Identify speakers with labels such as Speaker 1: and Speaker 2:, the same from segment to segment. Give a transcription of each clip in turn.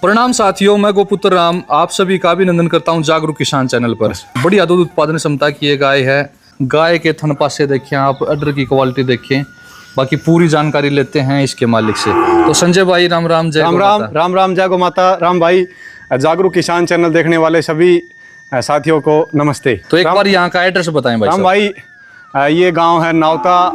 Speaker 1: प्रणाम साथियों, मैं गोपुत्र राम आप सभी का अभिनंदन करता हूं जागरूक किसान चैनल पर। बढ़िया दूध उत्पादन क्षमता की ये गाय है। गाय के थन पासे देखें आप, अडर की क्वालिटी देखें, बाकी पूरी जानकारी लेते हैं इसके मालिक से। तो संजय भाई राम राम, जय
Speaker 2: राम जय गो माता। राम भाई, जागरूक किसान चैनल देखने वाले सभी साथियों को नमस्ते।
Speaker 1: तो एक बार यहाँ का एड्रेस बताएं भाई।
Speaker 2: राम भाई, ये गांव है नावता,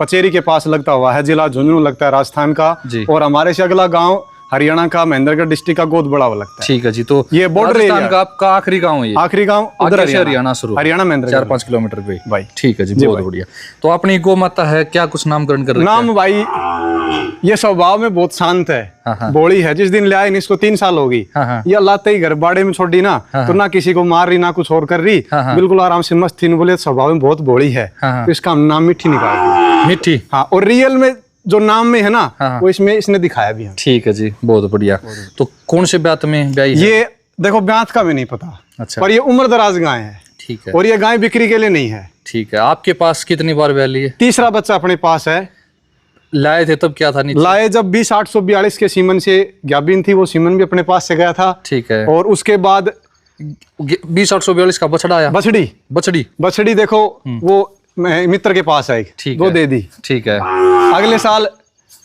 Speaker 2: पचेरी के पास लगता हुआ है, जिला झुंझुनू लगता है राजस्थान का। और हमारे से अगला गांव हरियाणा का महेंद्रगढ़ डिस्ट्रिक्ट का गोद बड़ा लगता है।
Speaker 1: ठीक है जी। तो
Speaker 2: ये बॉर्डर
Speaker 1: राजस्थान का आपका आखिरी गांव है ये?
Speaker 2: आखिरी गांव उधर
Speaker 1: हरियाणा शुरू,
Speaker 2: हरियाणा महेंद्रगढ़
Speaker 1: 4-5 किलोमीटर पे
Speaker 2: भाई।
Speaker 1: ठीक है जी, बहुत बढ़िया। तो अपनी गौ माता है, क्या कुछ नामकरण कर रहे हैं?
Speaker 2: नाम भाई, ये स्वभाव में बहुत शांत है, बोली है। जिस दिन ले आए इसको 3 साल होगी, ये लाते ही घर बाड़े में छोड़ दी ना, तो ना किसी को मार रही ना कुछ और कर रही, बिल्कुल आराम से मस्त थी। बोले स्वभाव में बहुत बोली है, तो इसका नाम मिट्टी निकाल दिया।
Speaker 1: मिट्टी,
Speaker 2: हाँ। और रियल में जो नाम में है ना, वो इसमें इसने दिखाया भी है।
Speaker 1: ठीक है जी, बहुत बढ़िया। तो कौन से ब्यात में ब्याई है?
Speaker 2: ये देखो, ब्यात का भी नहीं पता।
Speaker 1: अच्छा।
Speaker 2: पर ये उम्र दराज गाय है। ठीक है। और ये गाय बिक्री के लिए नहीं है।
Speaker 1: ठीक है। आपके पास कितनी बार ब्याई ली है?
Speaker 2: तीसरा बच्चा अपने पास है।
Speaker 1: लाए थे तब क्या था? नीचे
Speaker 2: लाए जब 20-842 के सीमन से ग्याबिन थी, वो सीमन भी अपने पास से गया था।
Speaker 1: ठीक है।
Speaker 2: और उसके बाद
Speaker 1: 20-842 का बछड़ा आया। बछड़ी देखो, वो मित्र के पास है, वो दे दी। ठीक है।
Speaker 2: अगले साल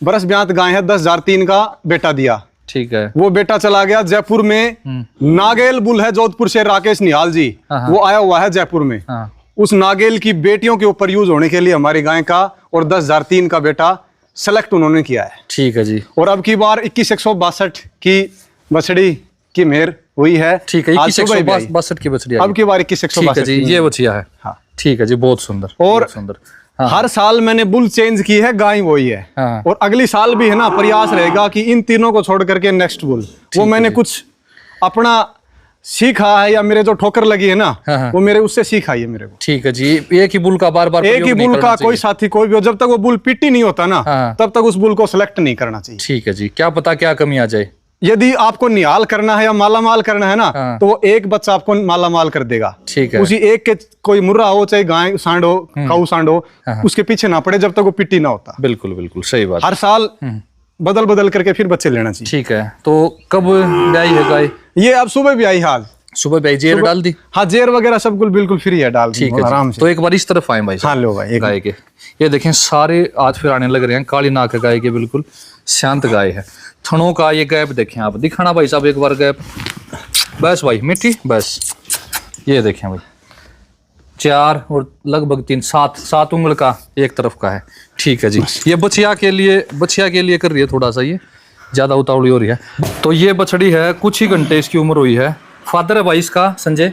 Speaker 2: बरस ब्यात गाय है, 10,003 का बेटा दिया। ठीक है। वो बेटा चला गया जयपुर में। नागेल बुल है जोधपुर से, राकेश निहाल जी, वो आया हुआ है जयपुर में। उस नागेल की बेटियों के ऊपर यूज होने के लिए हमारी गाय का, और 10,003 का बेटा सेलेक्ट उन्होंने किया है। ठीक है जी। और अब की बार 21,162 की बछड़ी की मेहर हुई है। ठीक है।
Speaker 1: 21,162 की बछड़ी
Speaker 2: अब की बार 21,162
Speaker 1: जी, ये बछिया है। हाँ। ठीक है जी, बहुत सुंदर।
Speaker 2: और सुंदर। हर साल मैंने बुल चेंज की है, गाय वही है। और अगली साल भी है ना, प्रयास रहेगा कि इन तीनों को छोड़ करके नेक्स्ट बुल, वो मैंने कुछ अपना सीखा है, या मेरे जो ठोकर लगी है ना, वो मेरे उससे सीखा है मेरे को। ठीक है जी। एक ही बुल का बार-बार, एक ही बुल का कोई साथी कोई भी, जब तक वो बुल पिटी नहीं होता ना, तब तक उस बुल को सिलेक्ट नहीं करना चाहिए।
Speaker 1: ठीक है जी। क्या पता क्या कमी आ जाए।
Speaker 2: यदि आपको निहाल करना है या मालामाल करना है ना, तो वो एक बच्चा आपको मालामाल कर देगा। ठीक है। उसी एक के कोई मुर्रा हो, चाहे गाय सांड हो, काऊ सांड हो, उसके पीछे ना पड़े जब तक वो पिट्टी ना होता।
Speaker 1: बिल्कुल बिल्कुल सही बात।
Speaker 2: हर साल बदल बदल करके फिर बच्चे लेना चाहिए।
Speaker 1: ठीक है। तो कब ब्याई है गाय?
Speaker 2: ये अब सुबह ब्याई। आज
Speaker 1: सुबह ब्याई, जेर डाल दी?
Speaker 2: हाँ, जेर वगैरह सब कुछ बिल्कुल फ्री है, डाल। ठीक है आराम से।
Speaker 1: तो एक बार इस तरफ आए भाई।
Speaker 2: हाँ लो भाई।
Speaker 1: गाय के ये देखें, सारे आज फिर आने लग रहे हैं। काली नाक गाय के, बिल्कुल शांत गाय है। थनों का ये गैप देखें आप, दिखाना भाई साहब एक बार गैप। बस भाई मिट्टी, बस ये देखें भाई, 4 और लगभग 3-7 उंगल का एक तरफ का है। ठीक है जी। ये बछिया के लिए कर रही है, थोड़ा सा ये ज्यादा उतावली हो रही है। तो ये बछड़ी है, कुछ ही घंटे इसकी उम्र हुई है। फादर है भाई इसका संजय?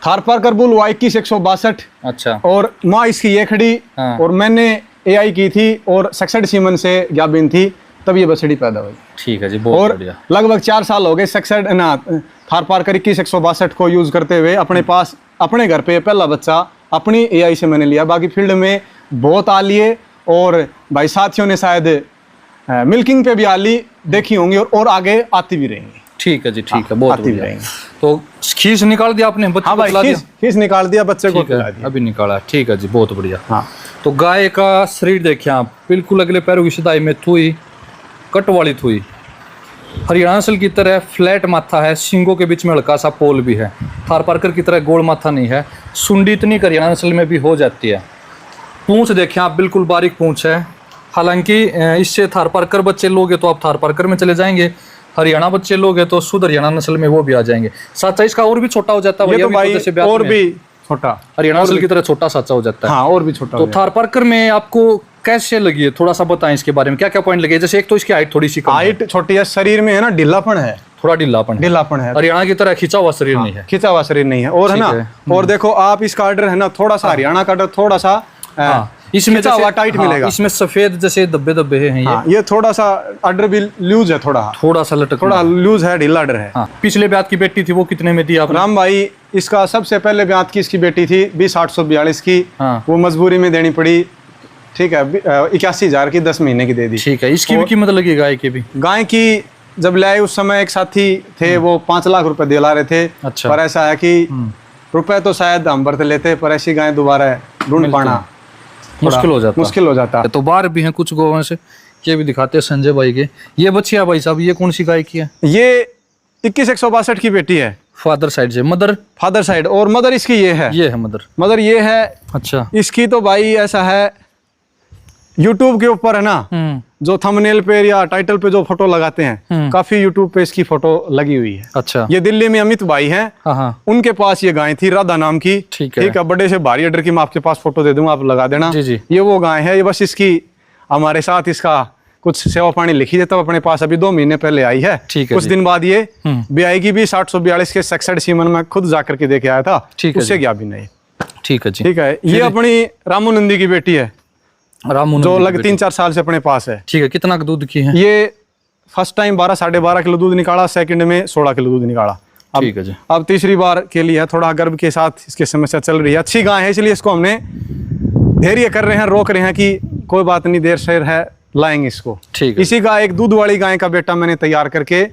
Speaker 2: थारपारकर बुल 21,162। अच्छा। और माँ इसकी ये खड़ी। और मैंने AI की थी, और सक्सेड सीमन से ग्याबिन थी, तब ये बछड़ी पैदा हुई। ठीक है जी, बहुत बढ़िया। लगभग 4 साल हो गए सक्सेड ना थारपारकर 21,162 को यूज करते हुए। अपने पास अपने घर पे पहला बच्चा अपनी AI से मैंने लिया। बाकी फील्ड में बहुत आ लिए, और भाई साथियों ने शायद मिल्किंग पे भी आ ली, देखी होंगी, और आगे आती भी रहेंगी। ठीक है जी। ठीक है, बहुत बढ़िया। तो खीस निकाल दिया आपने? हाँ भाई, खीस निकाल दिया, बच्चे को खिला दिया, अभी निकाला। ठीक है जी, बहुत बढ़िया। हाँ। तो गाय का शरीर देखिए आप, बिल्कुल अगले पैरों की सिधाई में थुई, कट वाली थुई, हरियाणा नस्ल की तरह फ्लैट माथा है, सींगों के बीच में हल्का सा पोल भी है। थारपारकर की तरह गोल माथा नहीं है। सुंडी इतनी हरियाणा नस्ल में भी हो जाती है। पूंछ देखें आप, बिल्कुल बारीक पूंछ है। हालांकि इससे थारपारकर बच्चे लोगे तो आप थारपारकर में चले जाएंगे, हरियाणा बच्चे लोग हैं तो शुद्ध हरियाणा नस्ल में वो भी आ जाएंगे। साचा इसका और भी छोटा हो जाता है, और भी छोटा, हरियाणा नस्ल की तरह छोटा साचा हो जाता है। हाँ, और भी छोटा। तो थारपारकर में आपको कैसे लगी है, थोड़ा सा बताएं इसके बारे में, क्या क्या पॉइंट लगे? जैसे एक तो इसकी हाइट थोड़ी सी कम, हाइट छोटी है, शरीर में है ना ढीलापन है, थोड़ा ढीलापन है। हरियाणा की तरह खिंचा हुआ शरीर नहीं है, खिंचा हुआ शरीर नहीं है। और है ना, और देखो आप इसका आर्डर है ना, थोड़ा सा हरियाणा का आर्डर थोड़ा सा इसमें टाइट मिलेगा। इसमें सफेद जैसे धब्बे हैं ये थोड़ा सा आर्डर भी लूज है, थोड़ा सा लटक, थोड़ा लूज है, ढीला आर्डर है। पिछले ब्यात की बेटी थी, वो कितने में दी आप? राम भाई, इसका सबसे पहले ब्यात की इसकी बेटी थी 20,842 की। वो मजबूरी में देनी पड़ी। ठीक है, 81,000 की 10 महीने की दे दी। ठीक है। इसकी भी कीमत लगी गाय की भी? गाय की जब लाए उस समय एक साथी थे, वो 5 लाख रुपए दिला रहे थे। अच्छा। पर ऐसा है कि रुपए तो शायद हम बरत लेते, पर ऐसी गाय दोबारा ढूंढ पाना मुश्किल हो जाता। तो बाहर भी हैं कुछ गौों से,
Speaker 1: ये भी दिखाते हैं संजय भाई के। ये बच्चिया भाई साहब, ये कौन सी गाय की है?
Speaker 2: ये 21,162 की बेटी है,
Speaker 1: फादर साइड से। मदर?
Speaker 2: Father side. और मदर इसकी ये है मदर ये है।
Speaker 1: अच्छा।
Speaker 2: इसकी तो भाई ऐसा है, यूट्यूब के ऊपर है ना, जो थंबनेल पे या टाइटल पे जो फोटो लगाते हैं, काफी यूट्यूब पे इसकी फोटो लगी हुई है।
Speaker 1: अच्छा।
Speaker 2: ये दिल्ली में अमित भाई हैं, उनके पास ये गाय थी राधा नाम की। ठीक है, बड़े से भारी अडर की मैं आपके पास फोटो दे दूंगा, आप लगा देना। जी। ये वो गाय है। ये बस इसकी हमारे साथ इसका कुछ सेवा पानी लिखी है, तब अपने पास अभी 2 महीने पहले आई है। कुछ दिन बाद ये भी आएगी भी। 742 के सक्सेड सीमन में खुद जाकर के देखे आया था, उससे गया भी नहीं। ठीक है जी। ठीक है। ये अपनी रामू नंदी की बेटी है, रामू जो लग 3-4 साल से अपने पास है। ठीक है। कितना दूध की है? ये फर्स्ट टाइम 12-12.5 किलो दूध निकाला, सेकंड में 16 किलो दूध निकाला। ठीक है जी। अब तीसरी बार के लिए थोड़ा गर्भ के साथ इसकी समस्या चल रही है। अच्छी गाय है, इसलिए इसको हमने धैर्य कर रहे हैं, रोक रहे हैं कि कोई बात नहीं, देर शेर है, लाएंगे इसको। ठीक है। इसी का एक दूध वाली गाय का बेटा मैंने तैयार करके,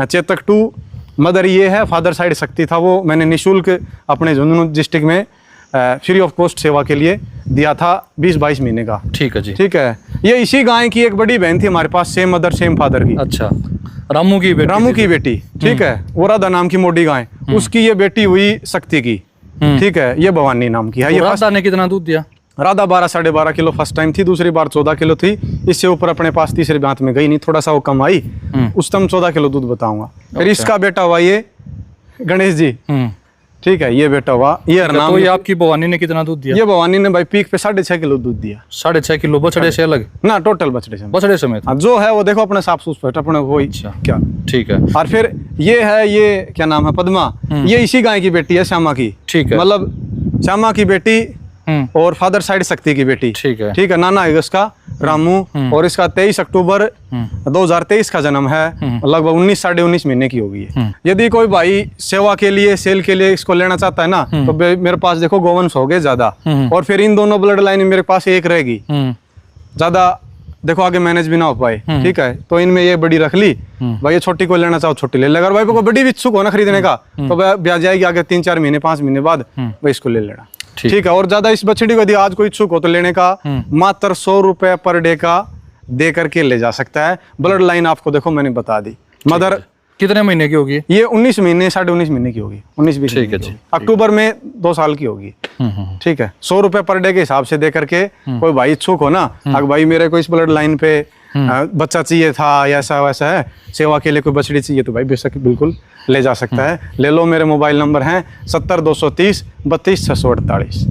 Speaker 2: चेतक 2 मदर ये है, फादर साइड शक्ति था, वो मैंने निःशुल्क अपने झुंझुनू डिस्ट्रिक्ट में फ्री ऑफ कॉस्ट सेवा के लिए दिया था, 20-22 महीने का। ठीक है जी। ठीक है। ये इसी गाय की एक बड़ी बहन थी हमारे पास, सेम मदर सेम फादर की। अच्छा। रामू की बेटी। ठीक है। वो राधा नाम की मोटी गाय, उसकी ये बेटी हुई शक्ति की। ठीक है। ये भवानी नाम की है। ये राधा ने कितना दूध दिया? राधा 12-12.5 किलो फर्स्ट टाइम थी, दूसरी बार 14 किलो थी। इससे ऊपर अपने पास तीसरे ब्यात में गई नहीं, थोड़ा सा वो कम आई, उस टाइम 14 किलो दूध बताऊंगा। फिर इसका बेटा हुआ ये गणेश जी। ठीक है। ये बेटा हुआ ये नाम। तो ये आपकी भवानी ने कितना दूध दिया? ये भवानी ने भाई पीक पे 6.5 किलो दूध दिया। 6.5 किलो बछड़े से अलग ना? टोटल बछड़े समेत जो है वो देखो अपने साफ सुथ अपने वही। अच्छा। क्या? ठीक है। और फिर ये है, ये क्या नाम है, पद्मा। ये इसी गाय की बेटी है, श्यामा की। ठीक है। मतलब श्यामा की बेटी और फादर साइड शक्ति की बेटी। ठीक है। ठीक है। नाना है इसका रामू, और इसका 23 अक्टूबर 2023 का जन्म है, लगभग 19-19.5 महीने की होगी। यदि कोई भाई सेवा के लिए, सेल के लिए इसको लेना चाहता है ना, तो मेरे पास देखो गोवंश हो गए ज्यादा, और फिर इन दोनों ब्लड लाइन मेरे पास एक रहेगी, ज्यादा देखो आगे मैनेज भी ना हो पाए। ठीक है। तो इनमें ये बड़ी रख ली भाई, ये छोटी को लेना चाहो छोटी ले ले। अगर भाई को बड़ी भी इच्छुक हो ना खरीदने का, तो ब्याज जाएगी आगे 3-4 महीने 5 महीने बाद, भाई इसको ले लेना। ठीक है। और ज्यादा इस बछड़ी को यदि आज कोई इच्छुक हो तो लेने का मात्र 100 रुपए पर डे का दे करके ले जा सकता है। ब्लड लाइन आपको देखो मैंने बता दी। मदर कितने महीने की होगी? ये 19 महीने 19.5 महीने की होगी, 19-20। ठीक है जी। अक्टूबर में 2 साल की होगी। ठीक है। 100 रुपए पर डे के हिसाब से दे करके कोई भाई इच्छुक हो ना, अगर भाई मेरे को इस ब्लड लाइन पे बच्चा चाहिए था या ऐसा वैसा है, सेवा के लिए कोई बछड़ी चाहिए, तो भाई बेशक बिल्कुल ले जा सकता है। ले लो, मेरे मोबाइल नंबर हैं 70 230 32 648।